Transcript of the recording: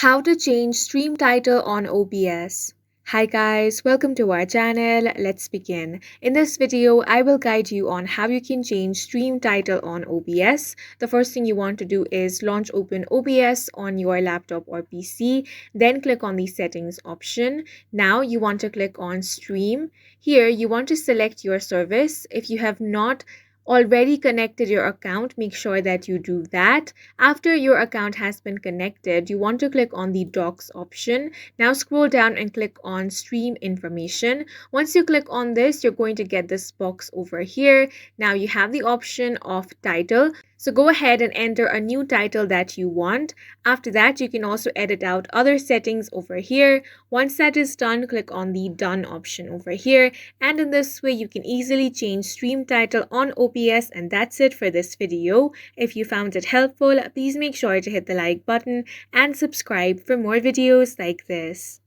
How to change stream title on OBS. Hi guys, welcome to our channel. Let's begin. In this video, I will guide you on how you can change stream title on OBS. The first thing you want to do is open OBS on your laptop or PC, then click on the settings option. Now you want to click on stream. Here you want to select your service. If you have not already connected your account, make sure that you do that. After your account has been connected, you want to click on the docs option. Now scroll down and click on stream information. Once you click on this, you're going to get this box over here. Now you have the option of title. So go ahead and enter a new title that you want. After that, you can also edit out other settings over here. Once that is done, click on the done option over here. And in this way, you can easily change stream title on OBS. And that's it for this video. If you found it helpful, please make sure to hit the like button and subscribe for more videos like this.